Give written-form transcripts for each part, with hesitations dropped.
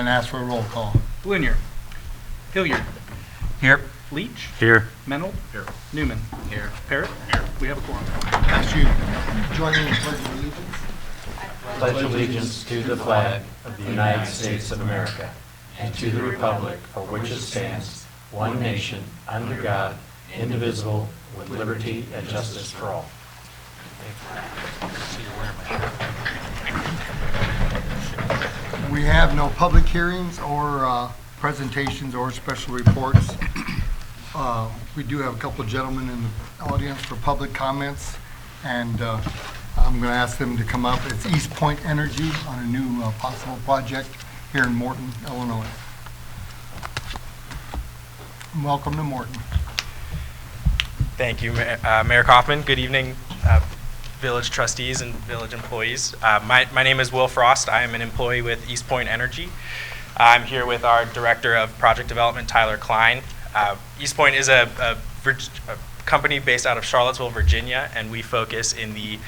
and ask for a roll call. Blunier. Hilliard. Here. Leach. Here. Mennel. Here. Newman. Here. Parrott. Here. We have a quorum. Ask you join me in the Pledge of Allegiance. Pledge allegiance to the flag of the United States of America and to the republic for which it stands, one nation, under God, indivisible, with liberty and justice for all. We have no public hearings or presentations or special reports. We do have a couple of gentlemen in the audience for public comments, and I'm going to ask them to come up. It's East Point Energy on a new possible project here in Morton, Illinois. Welcome to Morton. Thank you, Mayor Kaufman. Good evening, village trustees and village employees. My name is Will Frost. I am an employee with East Point Energy. I'm here with our Director of Project Development, Tyler Klein. East Point is a company based out of Charlottesville, Virginia, and we focus in the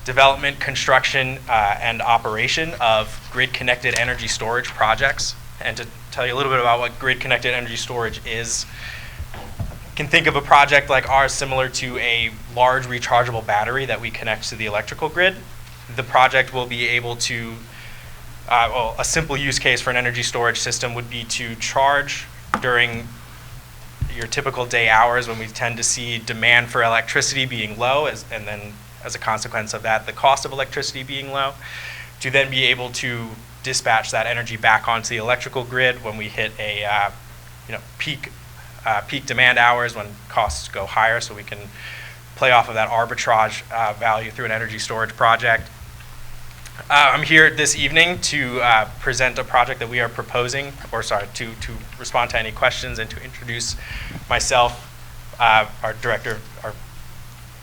development, construction, and operation of grid-connected energy storage projects. And to tell you a little bit about what grid-connected energy storage is, you can think of a project like ours similar to a large rechargeable battery that we connect to the electrical grid. The project will be able to, a simple use case for an energy storage system would be to charge during your typical day hours when we tend to see demand for electricity being low, and then as a consequence of that, the cost of electricity being low, to then be able to dispatch that energy back onto the electrical grid when we hit a peak demand hours, when costs go higher, so we can play off of that arbitrage value through an energy storage project. I'm here this evening to present a project that we are proposing, to respond to any questions and to introduce myself, our director, our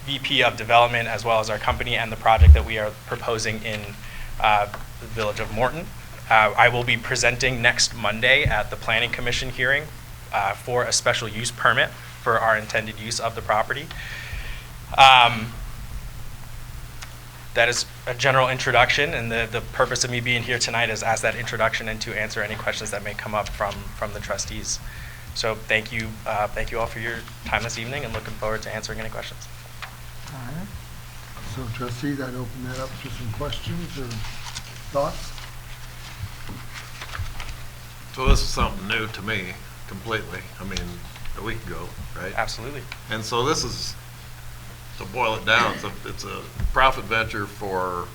VP of development, as well as our company and the project that we are proposing in the village of Morton. I will be presenting next Monday at the Planning Commission hearing for a special use permit for our intended use of the property. That is a general introduction, and the purpose of me being here tonight is as that introduction and to answer any questions that may come up from the trustees. So thank you all for your time this evening, and looking forward to answering any questions. All right. So trustees, I'd open that up to some questions or thoughts. So this is something new to me completely. I mean, a week ago, right? Absolutely. And so this is, to boil it down, it's a profit venture for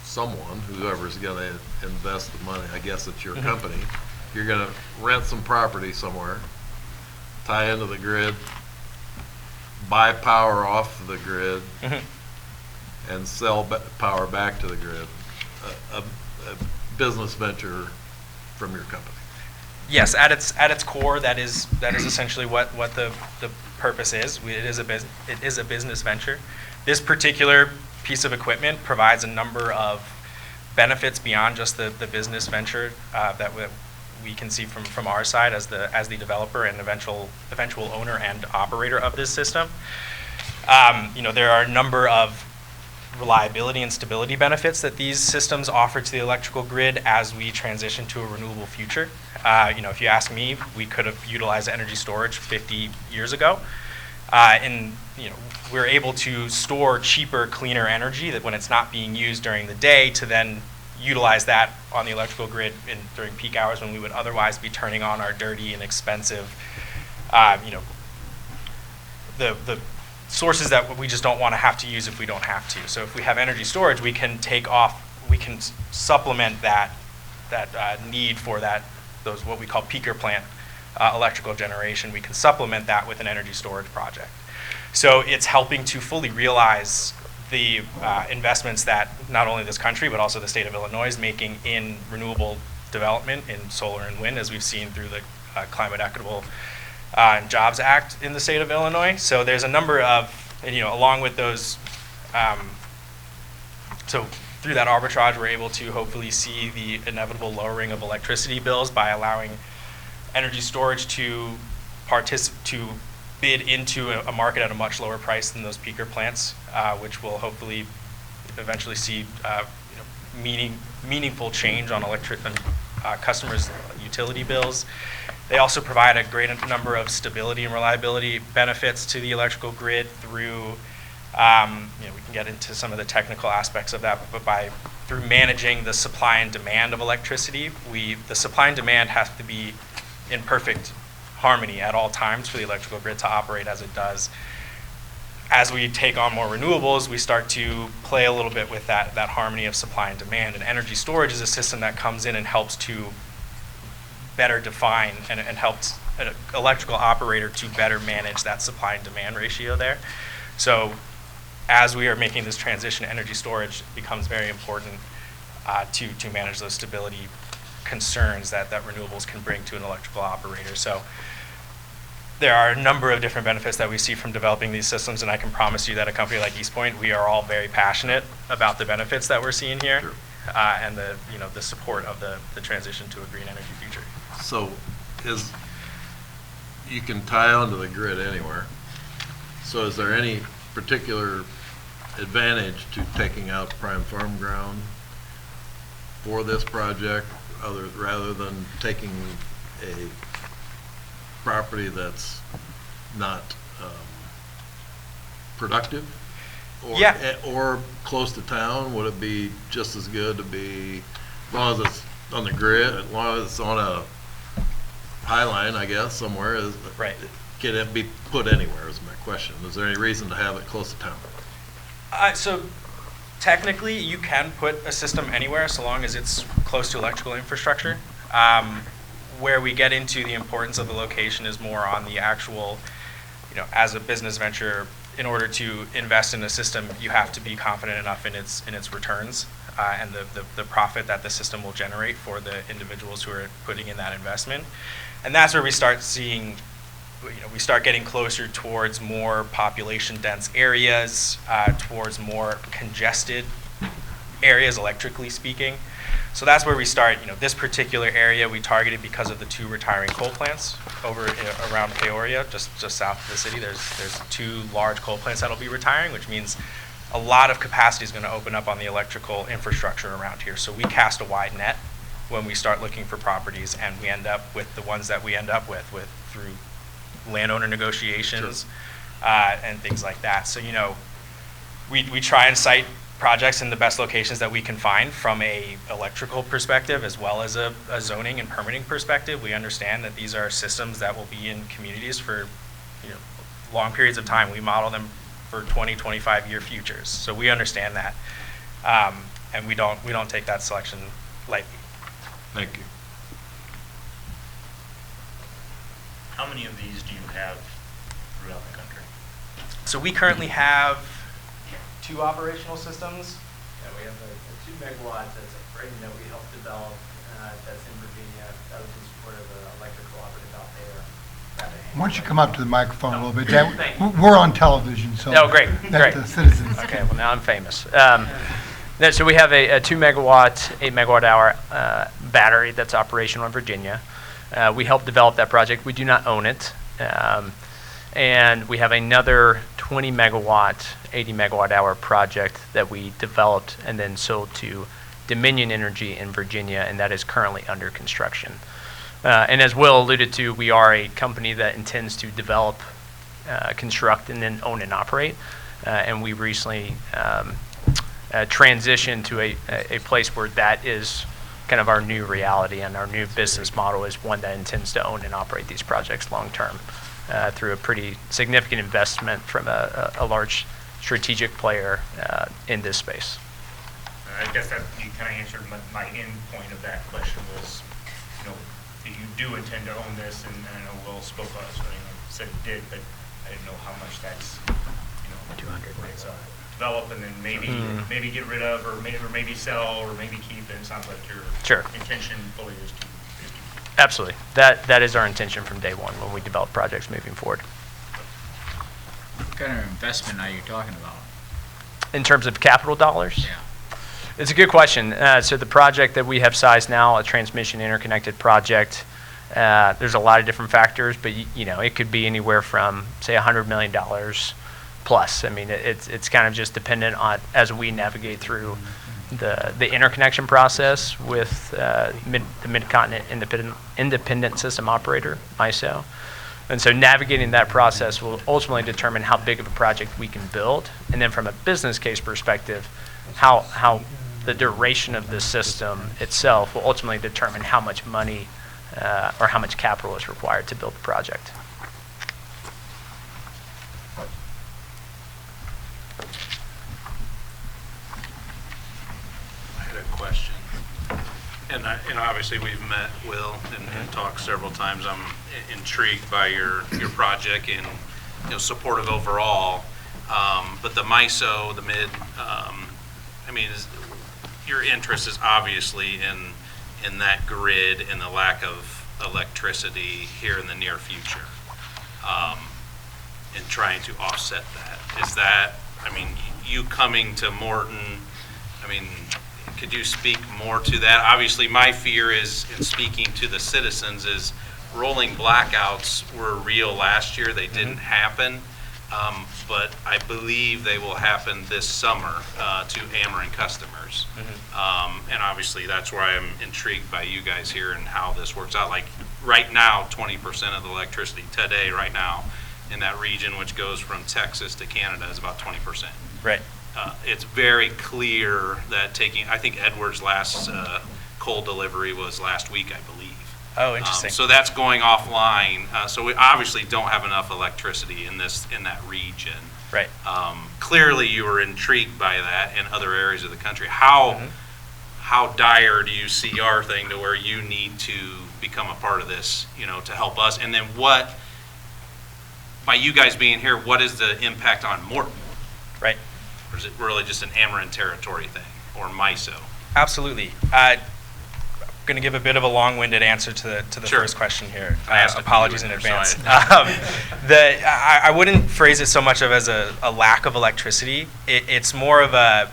someone, whoever's going to invest the money. I guess it's your company. You're going to rent some property somewhere, tie into the grid, buy power off the grid, and sell power back to the grid. A business venture from your company. Yes, at its core, that is essentially what the purpose is. It is a business venture. This particular piece of equipment provides a number of benefits beyond just the business venture that we can see from our side as the developer and eventual owner and operator of this system. There are a number of reliability and stability benefits that these systems offer to the electrical grid as we transition to a renewable future. If you ask me, we could have utilized energy storage 50 years ago. We're able to store cheaper, cleaner energy that when it's not being used during the day to then utilize that on the electrical grid during peak hours when we would otherwise be turning on our dirty and expensive, the sources that we just don't want to have to use if we don't have to. So if we have energy storage, we can supplement that need for those what we call peaker plant electrical generation. We can supplement that with an energy storage project. So it's helping to fully realize the investments that not only this country but also the state of Illinois is making in renewable development in solar and wind, as we've seen through the Climate Equitable and Jobs Act in the state of Illinois. So there's a number of, along with those, so through that arbitrage, we're able to hopefully see the inevitable lowering of electricity bills by allowing energy storage to bid into a market at a much lower price than those peaker plants, which will hopefully eventually see meaningful change on customers' utility bills. They also provide a great number of stability and reliability benefits to the electrical grid through, we can get into some of the technical aspects of that, but through managing the supply and demand of electricity, the supply and demand has to be in perfect harmony at all times for the electrical grid to operate as it does. As we take on more renewables, we start to play a little bit with that harmony of supply and demand. And energy storage is a system that comes in and helps to better define and helps an electrical operator to better manage that supply and demand ratio there. So as we are making this transition, energy storage becomes very important to manage those stability concerns that renewables can bring to an electrical operator. So there are a number of different benefits that we see from developing these systems, and I can promise you that a company like East Point, we are all very passionate about the benefits that we're seeing here. Sure. And the support of the transition to a green energy future. So you can tie onto the grid anywhere. So is there any particular advantage to taking out prime farm ground for this project rather than taking a property that's not productive? Or close to town? Would it be just as good to be, as long as it's on the grid, as long as it's on a high line, I guess, somewhere? Right. Can it be put anywhere is my question. Is there any reason to have it close to town? So technically, you can put a system anywhere so long as it's close to electrical infrastructure. Where we get into the importance of the location is more on the actual, as a business venture, in order to invest in a system, you have to be confident enough in its returns and the profit that the system will generate for the individuals who are putting in that investment. And that's where we start seeing, we start getting closer towards more population dense areas, towards more congested areas, electrically speaking. So that's where we start. This particular area we targeted because of the 2 retiring coal plants over around Peoria, just south of the city. There's 2 large coal plants that'll be retiring, which means a lot of capacity is going to open up on the electrical infrastructure around here. So we cast a wide net when we start looking for properties, and we end up with the ones that we end up with through landowner negotiations. Sure. And things like that. So we try and cite projects in the best locations that we can find from a electrical perspective as well as a zoning and permitting perspective. We understand that these are systems that will be in communities for long periods of time. We model them for 20, 25-year futures. So we understand that, and we don't take that selection lightly. Thank you. How many of these do you have throughout the country? So we currently have 2 operational systems. Yeah, we have a 2 megawatts that's a frame that we helped develop that's in Virginia. That was in support of an electric cooperative out there. Why don't you come up to the microphone a little bit? We're on television, so. Oh, great, great. The citizens. Okay, well, now I'm famous. So we have a 2 megawatt, 8 megawatt hour battery that's operational in Virginia. We helped develop that project. We do not own it. And we have another 20 megawatt, 80 megawatt hour project that we developed and then sold to Dominion Energy in Virginia, and that is currently under construction. And as Will alluded to, we are a company that intends to develop, construct, and then own and operate. And we recently transitioned to a place where that is kind of our new reality, and our new business model is one that intends to own and operate these projects long term through a pretty significant investment from a large strategic player in this space. I guess that you kind of answered my end point of that question was, you do intend to own this, and I know Will spoke on it, so said it did, but I didn't know how much that's, 200. It's develop and then maybe get rid of, or maybe sell, or maybe keep, and it sounds like your intention fully is to keep. Absolutely. That is our intention from day one when we develop projects moving forward. What kind of investment are you talking about? In terms of capital dollars? Yeah. It's a good question. So the project that we have sized now, a transmission interconnected project, there's a lot of different factors, but it could be anywhere from, say, $100 million plus. I mean, it's kind of just dependent on, as we navigate through the interconnection process with the Mid-Continent Independent System Operator, MISO. And so navigating that process will ultimately determine how big of a project we can build. And then from a business case perspective, how the duration of the system itself will ultimately determine how much money or how much capital is required to build the project. I had a question. And obviously we've met Will and talked several times. I'm intrigued by your project and, supportive overall. But the MISO, the mid, your interest is obviously in that grid and the lack of electricity here in the near future, and trying to offset that. Is that, you coming to Morton, could you speak more to that? Obviously, my fear is, in speaking to the citizens, is rolling blackouts were real last year. They didn't happen, but I believe they will happen this summer to Ameren customers. And obviously, that's why I'm intrigued by you guys here and how this works out. Like right now, 20% of the electricity today, right now, in that region, which goes from Texas to Canada, is about 20%. Right. It's very clear that I think Edwards' last coal delivery was last week, I believe. Oh, interesting. So that's going offline. So we obviously don't have enough electricity in that region. Right. Clearly, you were intrigued by that in other areas of the country. How dire do you see our thing to where you need to become a part of this, to help us? And then by you guys being here, what is the impact on Morton? Right. Or is it really just an Ameren territory thing, or MISO? Absolutely. I'm going to give a bit of a long-winded answer to the Sure. first question here. I asked Apologies in a few in advance. there, I wouldn't phrase it so much of as a lack of electricity. It's more of a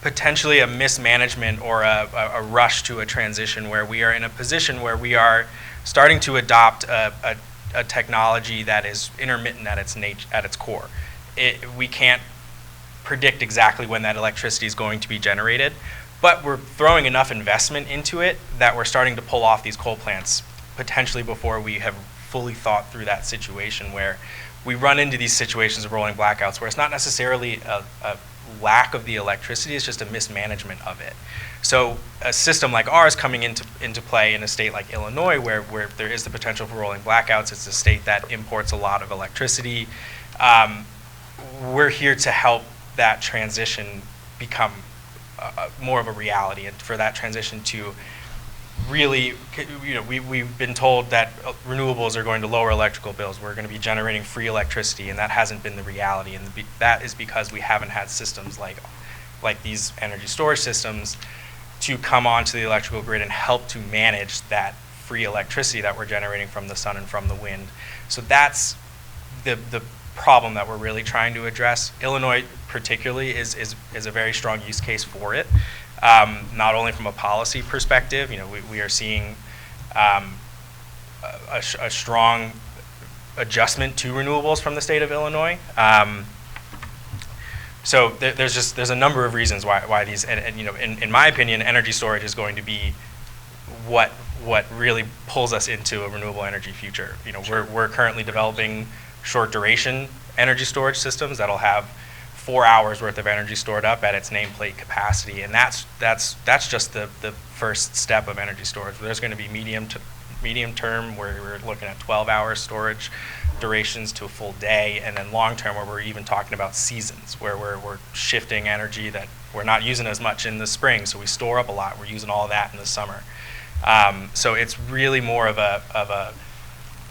potentially a mismanagement or a rush to a transition where we are in a position where we are starting to adopt a technology that is intermittent at its core. We can't predict exactly when that electricity is going to be generated, but we're throwing enough investment into it that we're starting to pull off these coal plants potentially before we have fully thought through that situation, where we run into these situations of rolling blackouts where it's not necessarily a lack of the electricity, it's just a mismanagement of it. So a system like ours coming into play in a state like Illinois, where there is the potential for rolling blackouts, it's a state that imports a lot of electricity. We're here to help that transition become more of a reality, and for that transition to really, we've been told that renewables are going to lower electrical bills. We're going to be generating free electricity, and that hasn't been the reality. And that is because we haven't had systems like these energy storage systems to come onto the electrical grid and help to manage that free electricity that we're generating from the sun and from the wind. So that's the problem that we're really trying to address. Illinois particularly is a very strong use case for it. Not only from a policy perspective, we are seeing a strong adjustment to renewables from the state of Illinois. So there's a number of reasons why these, and in my opinion, energy storage is going to be what really pulls us into a renewable energy future. We're currently developing short duration energy storage systems that'll have 4 hours worth of energy stored up at its nameplate capacity, and that's just the first step of energy storage. There's going to be medium term where we're looking at 12-hour storage durations to a full day, and then long term where we're even talking about seasons, where we're shifting energy that we're not using as much in the spring, so we store up a lot. We're using all that in the summer. So it's really more of a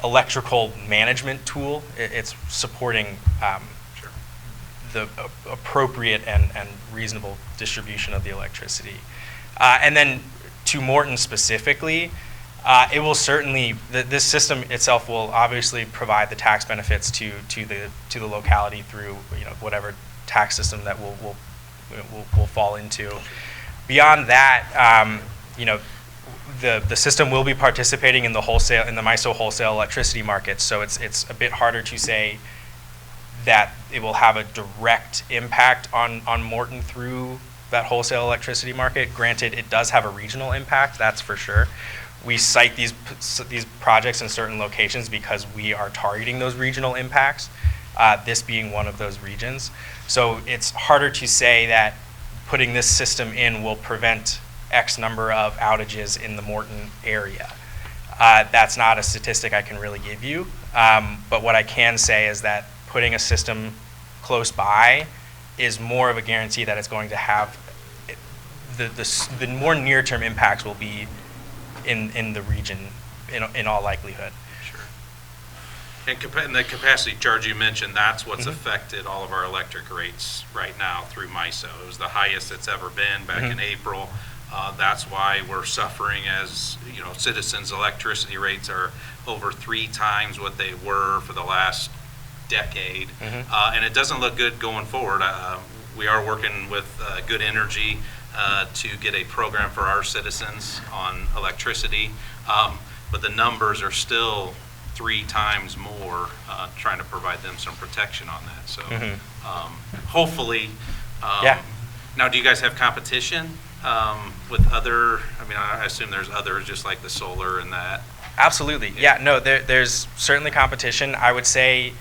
electrical management tool. It's supporting the appropriate and reasonable distribution of the electricity. And then to Morton specifically, it will certainly, this system itself will obviously provide the tax benefits to the locality through whatever tax system that we'll fall into. Beyond that, the system will be participating in the MISO wholesale electricity market, so it's a bit harder to say that it will have a direct impact on Morton through that wholesale electricity market. Granted, it does have a regional impact, that's for sure. We cite these projects in certain locations because we are targeting those regional impacts, this being one of those regions. So it's harder to say that putting this system in will prevent X number of outages in the Morton area. That's not a statistic I can really give you, but what I can say is that putting a system close by is more of a guarantee that it's going to have the more near-term impacts will be in the region in all likelihood. Sure. And the capacity charge you mentioned, that's what's affected all of our electric rates right now through MISO. It was the highest it's ever been back in April. That's why we're suffering as, citizens' electricity rates are over 3 times what they were for the last decade. And it doesn't look good going forward. We are working with Good Energy to get a program for our citizens on electricity, but the numbers are still 3 times more, trying to provide them some protection on that. So hopefully, now do you guys have competition with other, I assume there's others just like the solar and that? Absolutely. Yeah, no, there's certainly competition. I would say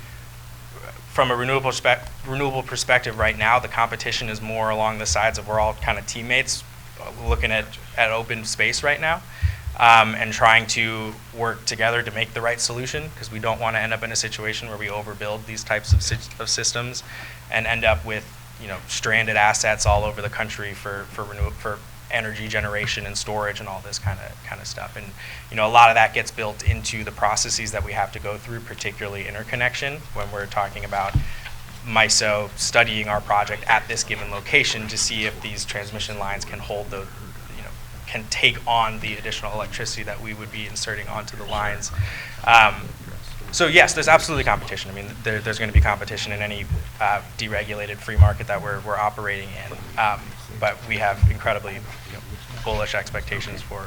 from a renewable perspective right now, the competition is more along the sides of we're all kind of teammates looking at open space right now, and trying to work together to make the right solution, because we don't want to end up in a situation where we overbuild these types of systems and end up with stranded assets all over the country for energy generation and storage and all this kind of stuff. And a lot of that gets built into the processes that we have to go through, particularly interconnection, when we're talking about MISO studying our project at this given location to see if these transmission lines can hold can take on the additional electricity that we would be inserting onto the lines. So yes, there's absolutely competition. There's going to be competition in any deregulated free market that we're operating in, but we have incredibly bullish expectations for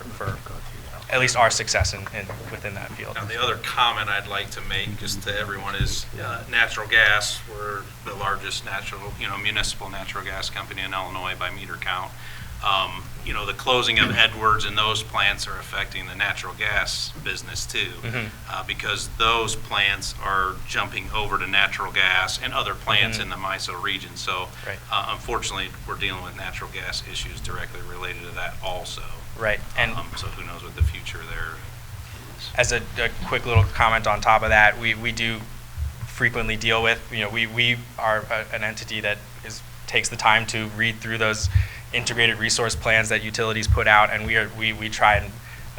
at least our success within that field. Now, the other comment I'd like to make just to everyone is natural gas. We're the largest municipal natural gas company in Illinois by meter count. The closing of Edwards and those plants are affecting the natural gas business too, because those plants are jumping over to natural gas and other plants in the MISO region. So unfortunately, we're dealing with natural gas issues directly related to that also. Right. And so who knows what the future there is. As a quick little comment on top of that, we do frequently deal with, we are an entity that takes the time to read through those integrated resource plans that utilities put out, and we try, and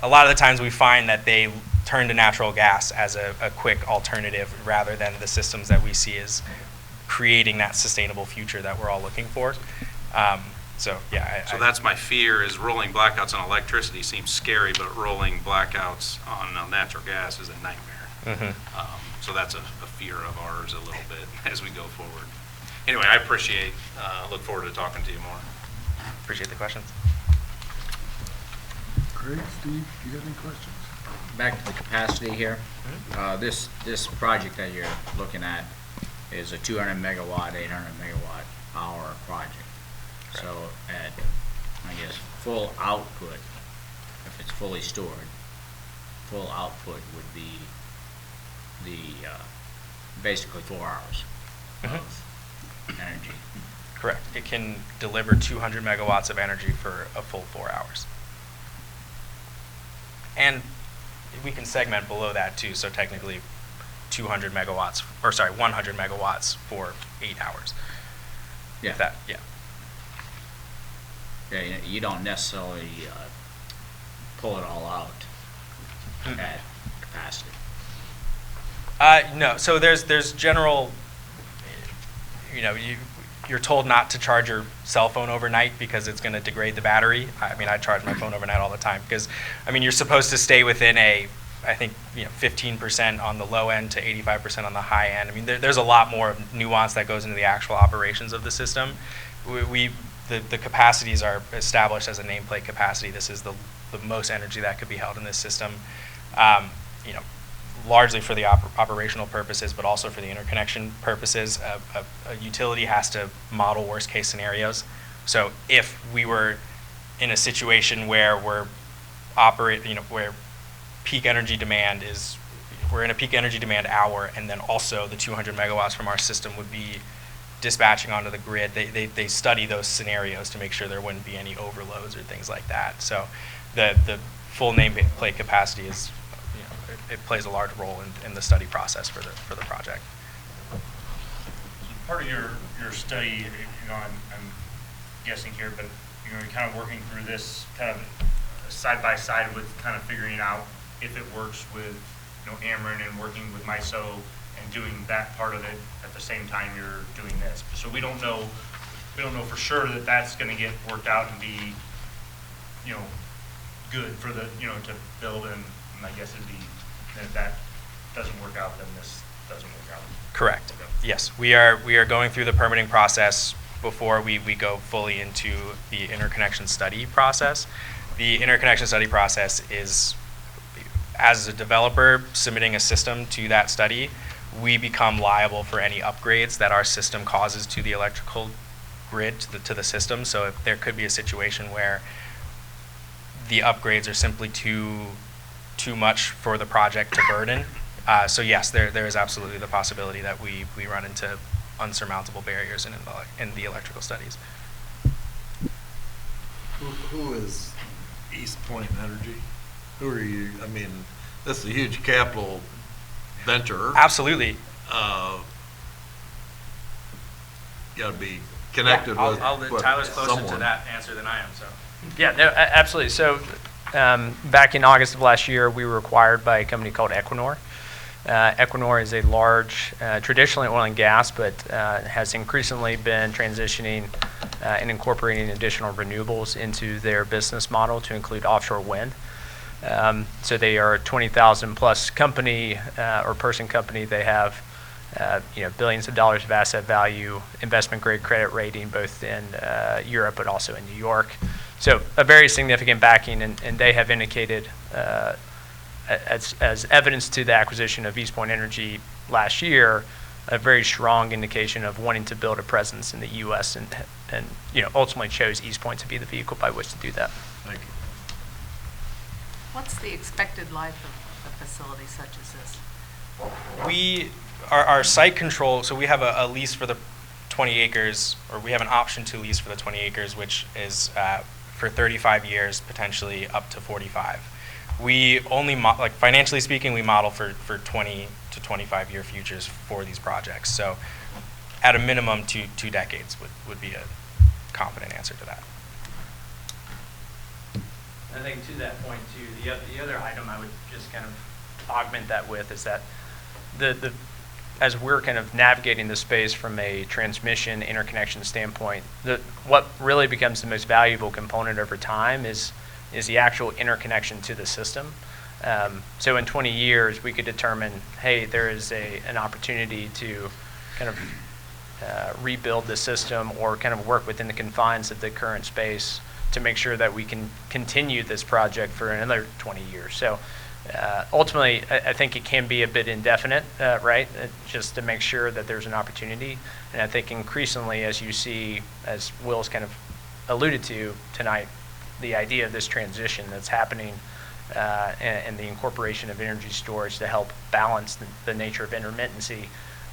a lot of the times we find that they turn to natural gas as a quick alternative rather than the systems that we see as creating that sustainable future that we're all looking for. So that's my fear, is rolling blackouts on electricity seems scary, but rolling blackouts on natural gas is a nightmare. So that's a fear of ours a little bit as we go forward. Anyway, I look forward to talking to you more. Appreciate the questions. Great, Steve, you got any questions? Back to the capacity here. This project that you're looking at is a 200 megawatt, 800 megawatt hour project. Correct. So at, full output, if it's fully stored, full output would be basically 4 hours of energy. Correct. It can deliver 200 megawatts of energy for a full 4 hours. And we can segment below that too, so technically 100 megawatts for 8 hours. Yeah. Yeah, you don't necessarily pull it all out at capacity. No, so there's general, you're told not to charge your cell phone overnight because it's going to degrade the battery. I charge my phone overnight all the time because, you're supposed to stay within 15% on the low end to 85% on the high end. There's a lot more nuance that goes into the actual operations of the system. The capacities are established as a nameplate capacity. This is the most energy that could be held in this system. Largely for the operational purposes, but also for the interconnection purposes. A utility has to model worst case scenarios So if we were in a situation where we're where peak energy demand is, we're in a peak energy demand hour, and then also the 200 megawatts from our system would be dispatching onto the grid, they study those scenarios to make sure there wouldn't be any overloads or things like that. So the full nameplate capacity is, it plays a large role in the study process for the project. Part of your study, I'm guessing here, but you're kind of working through this kind of side by side with kind of figuring out if it works with Ameren and working with MISO and doing that part of it at the same time you're doing this. So we don't know for sure that that's going to get worked out and be good for the to build, and my guess would be that if that doesn't work out, then this doesn't work out. Correct. Okay. Yes, we are going through the permitting process before we go fully into the interconnection study process. The interconnection study process is, as a developer submitting a system to that study, we become liable for any upgrades that our system causes to the electrical grid, to the system. So if there could be a situation where the upgrades are simply too much for the project to burden. So yes, there is absolutely the possibility that we run into unsurmountable barriers in the electrical studies. Who is East Point Energy? Who are you? I mean, this is a huge capital venture. Absolutely. Got to be connected with Tyler's closer someone. to that answer than I am. So. Yeah, no, absolutely. So back in August of last year, we were acquired by a company called Equinor. Equinor is a large, traditionally oil and gas, but has increasingly been transitioning and incorporating additional renewables into their business model to include offshore wind. So they are a 20,000 plus company or person company. They have billions of dollars of asset value, investment grade credit rating, both in Europe but also in New York. So a very significant backing, and they have indicated, as evidence to the acquisition of East Point Energy last year, a very strong indication of wanting to build a presence in the U.S. and ultimately chose East Point to be the vehicle by which to do that. Thank you. What's the expected life of a facility such as this? Our site control, so we have a lease for the 20 acres, or we have an option to lease for the 20 acres, which is for 35 years, potentially up to 45. We only, financially speaking, we model for 20 to 25 year futures for these projects. So at a minimum, two decades would be a confident answer to that. I think to that point too, the other item I would just kind of augment that with is that as we're kind of navigating the space from a transmission interconnection standpoint, what really becomes the most valuable component over time is the actual interconnection to the system. So in 20 years, we could determine, hey, there is an opportunity to kind of rebuild the system or kind of work within the confines of the current space to make sure that we can continue this project for another 20 years. So ultimately, I think it can be a bit indefinite, right? Just to make sure that there's an opportunity. And I think increasingly, as you see, as Will's kind of alluded to tonight, the idea of this transition that's happening and the incorporation of energy storage to help balance the nature of intermittency,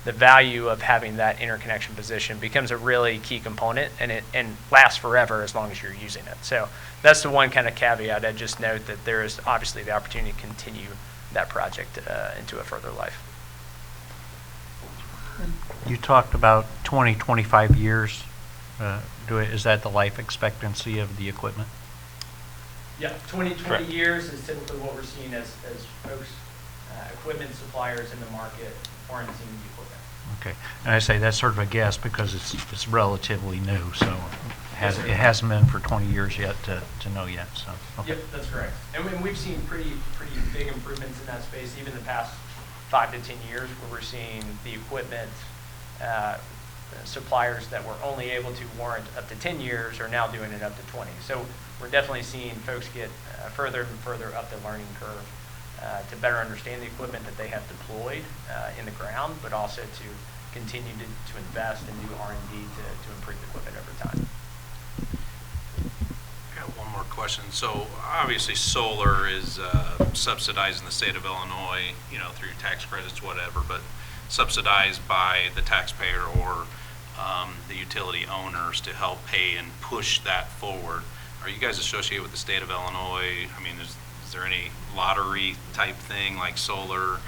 the value of having that interconnection position becomes a really key component, and lasts forever as long as you're using it. So that's the one kind of caveat. I'd just note that there is obviously the opportunity to continue that project into a further life. You talked about 20, 25 years. Is that the life expectancy of the equipment? Yeah, 20 Correct. years is typically what we're seeing as folks, equipment suppliers in the market warranting the equipment. Okay, and I say that's sort of a guess because it's relatively new, so Yes, sir. it hasn't been for 20 years yet to know yet. So okay. Yep, that's correct. And we've seen pretty big improvements in that space, even the past 5 to 10 years, where we're seeing the equipment suppliers that were only able to warrant up to 10 years are now doing it up to 20. So we're definitely seeing folks get further and further up the learning curve to better understand the equipment that they have deployed in the ground, but also to continue to invest and do R&D to improve the equipment over time. question. So obviously, solar is subsidized in the state of Illinois, through tax credits, whatever, but subsidized by the taxpayer or the utility owners to help pay and push that forward. Are you guys associated with the state of Illinois? I mean, is there any lottery type thing like solar,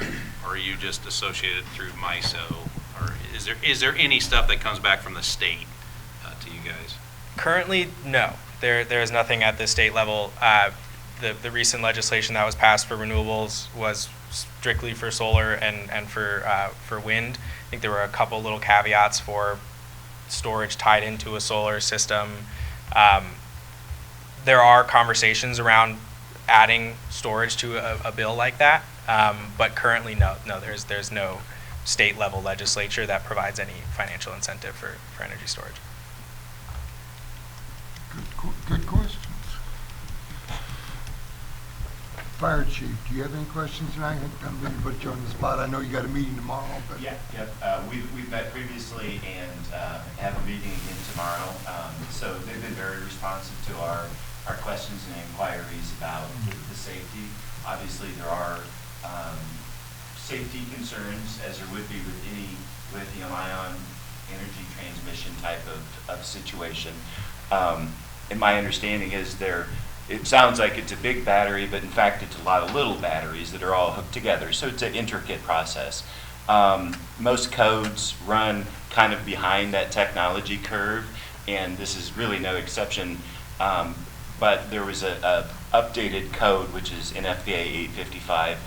or are you just associated through MISO? Or is there any stuff that comes back from the state to you guys? Currently, no. There is nothing at the state level. The recent legislation that was passed for renewables was strictly for solar and for wind. I think there were a couple little caveats for storage tied into a solar system. There are conversations around adding storage to a bill like that, but currently, no, there's no state level legislature that provides any financial incentive for energy storage. Good questions. Fire Chief, do you have any questions tonight? I'm going to put you on the spot. I know you got a meeting tomorrow, but. Yeah, yep. We've met previously and have a meeting again tomorrow. So they've been very responsive to our questions and inquiries about the safety. Obviously, there are safety concerns, as there would be with any lithium-ion energy transmission type of situation. And my understanding is it sounds like it's a big battery, but in fact it's a lot of little batteries that are all hooked together. So it's an intricate process. Most codes run kind of behind that technology curve, and this is really no exception. But there was a updated code, which is NFPA 855,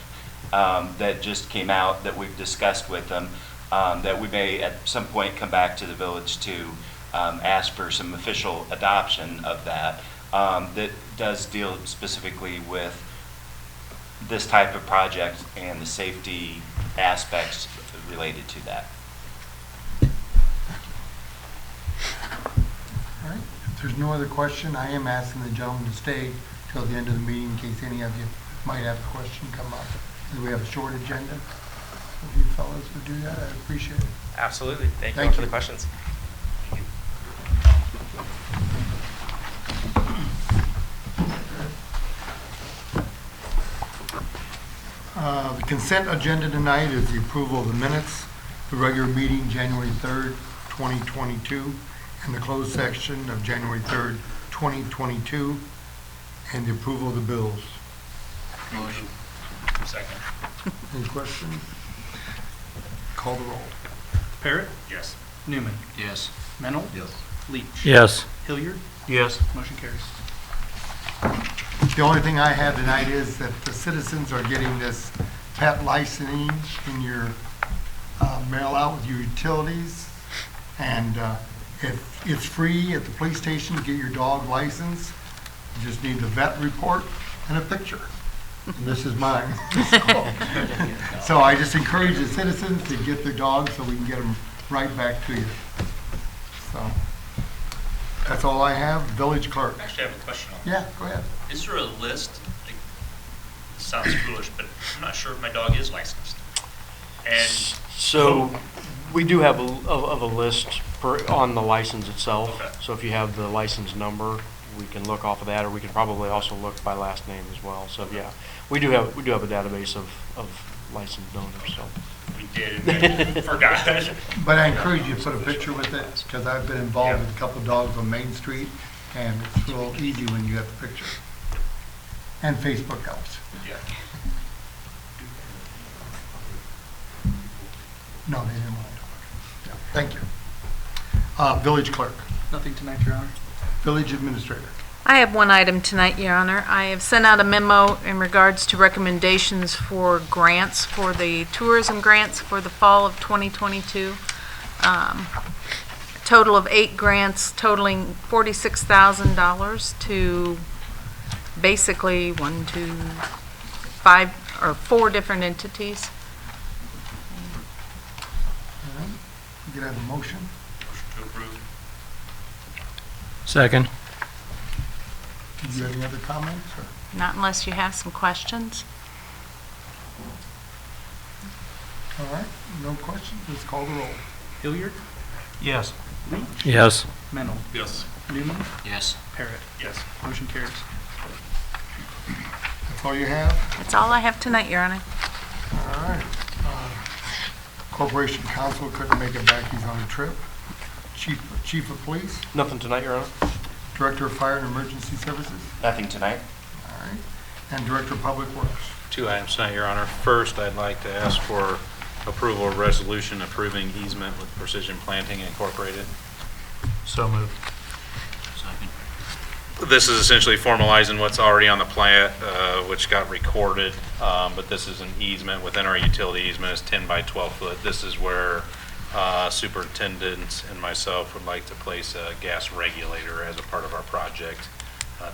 that just came out that we've discussed with them, that we may at some point come back to the village to ask for some official adoption of that. That does deal specifically with this type of project and the safety aspects related to that. All right, if there's no other question, I am asking the gentleman to stay till the end of the meeting in case any of you might have a question come up. We have a short agenda. If you fellows would do that, I'd appreciate it. Absolutely. Thank you Thank for you. the questions. The consent agenda tonight is the approval of the minutes, the regular meeting January 3rd, 2022, and the closed section of January 3rd, 2022, and the approval of the bills. Motion. Second. Any questions? Call the roll. Parrot, Yes. Newman, Yes. Mennel, Yes. Leach. Yes. Hilliard, Yes. motion carries. The only thing I have tonight is that the citizens are getting this pet licensing in your mail out with your utilities. And if it's free at the police station to get your dog licensed, you just need the vet report and a picture. And this is mine. So I just encourage the citizens to get their dogs so we can get them right back to you. So that's all I have. Village clerk. Actually, I have a question on that. Yeah, go ahead. Is there a list? Like, it sounds foolish, but I'm not sure if my dog is licensed. And So we do have a list on the license itself. Okay. So if you have the license number, we can look off of that, or we can probably also look by last name as well. So yeah, we do have a database of licensed owners, so. we did, and then forgot. But I encourage you to put a picture with it, because I've been involved with a couple of dogs on Main Street, and it's real easy when you have the picture. And Facebook helps. Yeah. No, they didn't want to talk. Yeah, thank you. Village clerk, Nothing tonight, Your Honor. village administrator. I have one item tonight, Your Honor. I have sent out a memo in regards to recommendations for grants, for the tourism grants for the fall of 2022. Total of 8 grants totaling $46,000 to basically 4 different entities. All right, you can have a motion. Motion to approve. Second. Do you have any other comments? Or? Not unless you have some questions. All right, no questions, let's call the roll. Hilliard, Yes. Leach, Yes. Mennel, Yes. Newman, Yes. Parrot. Yes. Motion carries. That's all you have? That's all I have tonight, Your Honor. All right. Corporation Counsel couldn't make it back, he's on a trip. Chief of Police, Nothing tonight, Your Honor? Director of Fire and Emergency Services, Nothing tonight? all right, and Director of Public Works. 2 items tonight, Your Honor. First, I'd like to ask for approval of resolution approving easement with Precision Planting Incorporated. So moved. This is essentially formalizing what's already on the plat, which got recorded, but this is an easement within our utility easement. It's 10 by 12 foot. This is where superintendent and myself would like to place a gas regulator as a part of our project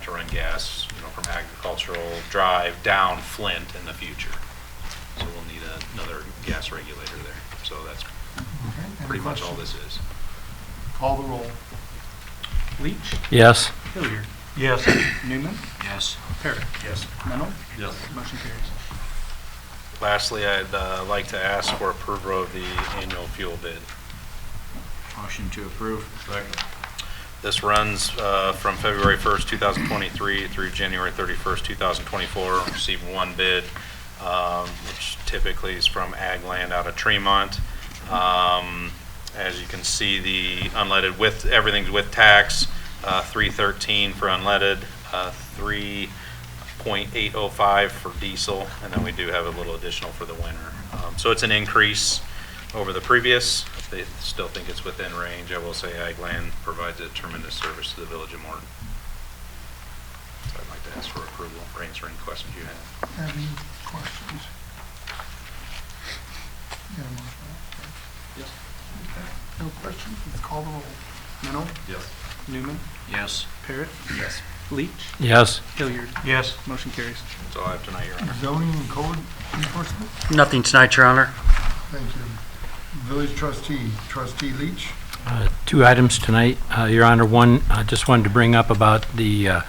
to run gas, from agricultural drive down Flint in the future. So we'll need another gas regulator there. So that's Okay, any pretty much all questions? this is. Call the roll. Leach. Yes. Hilliard. Yes. Newman. Yes. Parrot. Yes. Mennel. Yes. Motion carries. Lastly, I'd like to ask for approval of the annual fuel bid. Motion to approve. This runs from February 1st, 2023 through January 31st, 2024. Received one bid, which typically is from Ag Land out of Tremont. As you can see, the unleaded with everything's with tax, $3.13 for unleaded, $3.805 for diesel, and then we do have a little additional for the winter. So it's an increase over the previous. They still think it's within range. I will say Ag Land provides a tremendous service to the village of Morton. So I'd like to ask for approval or answer any questions you have. Any questions? Yeah, motion. Yes. Okay, no questions, let's call the roll. Mennel. Yes. Newman. Yes. Parrot. Yes. Leach. Yes. Hilliard. Yes. Motion carries. That's all I have tonight, Your Honor. Zoning and Code Enforcement, Nothing tonight, Your Honor. thank you. Village Trustee, Trustee Leach. 2 items tonight, Your Honor. One, I just wanted to bring up about the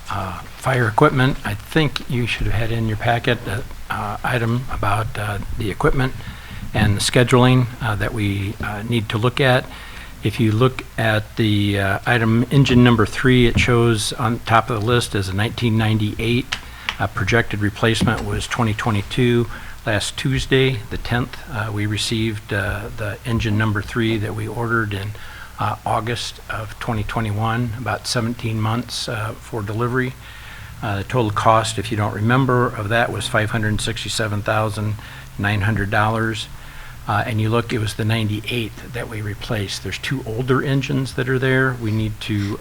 fire equipment. I think you should have had in your packet an item about the equipment and the scheduling that we need to look at. If you look at the item engine number 3, it shows on top of the list as a 1998. Projected replacement was 2022. Last Tuesday, the 10th, we received the engine number 3 that we ordered in August of 2021, about 17 months for delivery. The total cost, if you don't remember, of that was $567,900. And you look, it was the 98 that we replaced. There's 2 older engines that are there. We need to,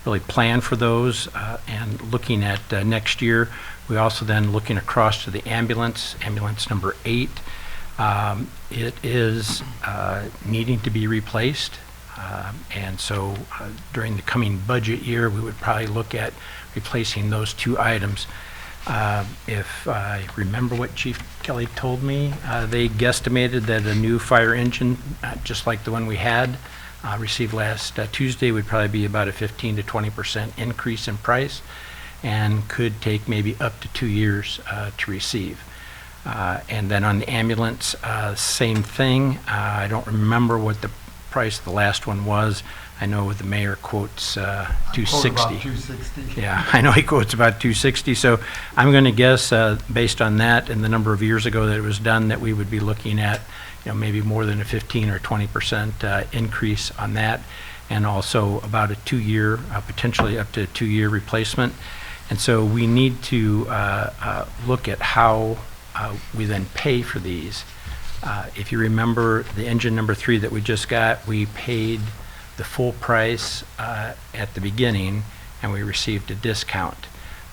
really plan for those. And looking at next year, we also then looking across to the ambulance number 8. It is needing to be replaced. And so during the coming budget year, we would probably look at replacing those 2 items. If I remember what Chief Kelly told me, they guesstimated that a new fire engine, just like the one we had, received last Tuesday, would probably be about a 15 to 20% increase in price and could take maybe up to 2 years to receive. And then on the ambulance, same thing. I don't remember what the price of the last one was. I know the mayor quotes $260. About $260. Yeah, I know he quotes about $260. So I'm going to guess, based on that and the number of years ago that it was done, that we would be looking at, maybe more than a 15 or 20% increase on that, and also about a 2-year, potentially up to a 2-year replacement. And so we need to look at how we then pay for these. If you remember the engine number 3 that we just got, we paid the full price at the beginning, and we received a discount.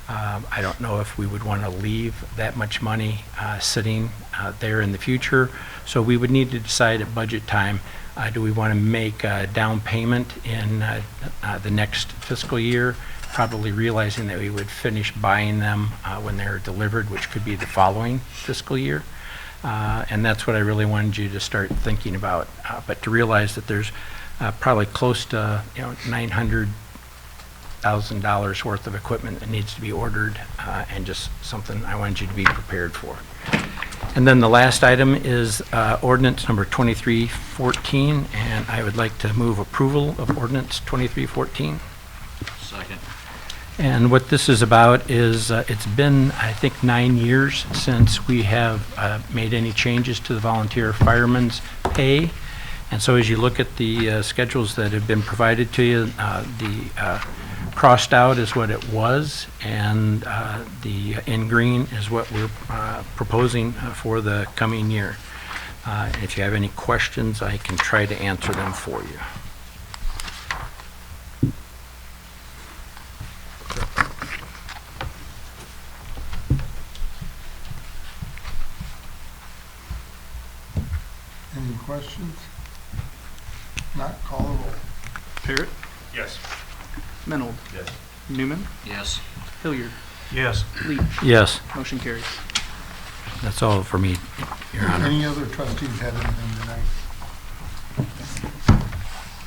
I don't know if we would want to leave that much money sitting there in the future, so we would need to decide at budget time, do we want to make a down payment in the next fiscal year, probably realizing that we would finish buying them when they're delivered, which could be the following fiscal year. And that's what I really wanted you to start thinking about, but to realize that there's probably close to $900,000 worth of equipment that needs to be ordered, and just something I wanted you to be prepared for. And then the last item is ordinance number 2314, and I would like to move approval of ordinance 2314. Second. And what this is about is, it's been, I think, 9 years since we have made any changes to the volunteer firemen's pay. And so as you look at the schedules that have been provided to you, the crossed out is what it was, and the in green is what we're proposing for the coming year. If you have any questions, I can try to answer them for you. Any questions? Not, call the roll. Parrot, Yes. Menold. Yes. Newman, Yes. Hilliard, Yes. Leach. Yes, Motion carries. that's all for me, Your Honor. Any other trustees have anything tonight?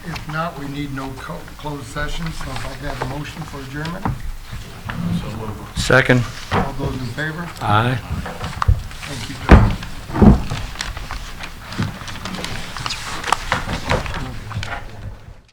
If not, we need no closed session, so if I could have a motion for adjournment. Second. All those in favor? Aye. Thank you.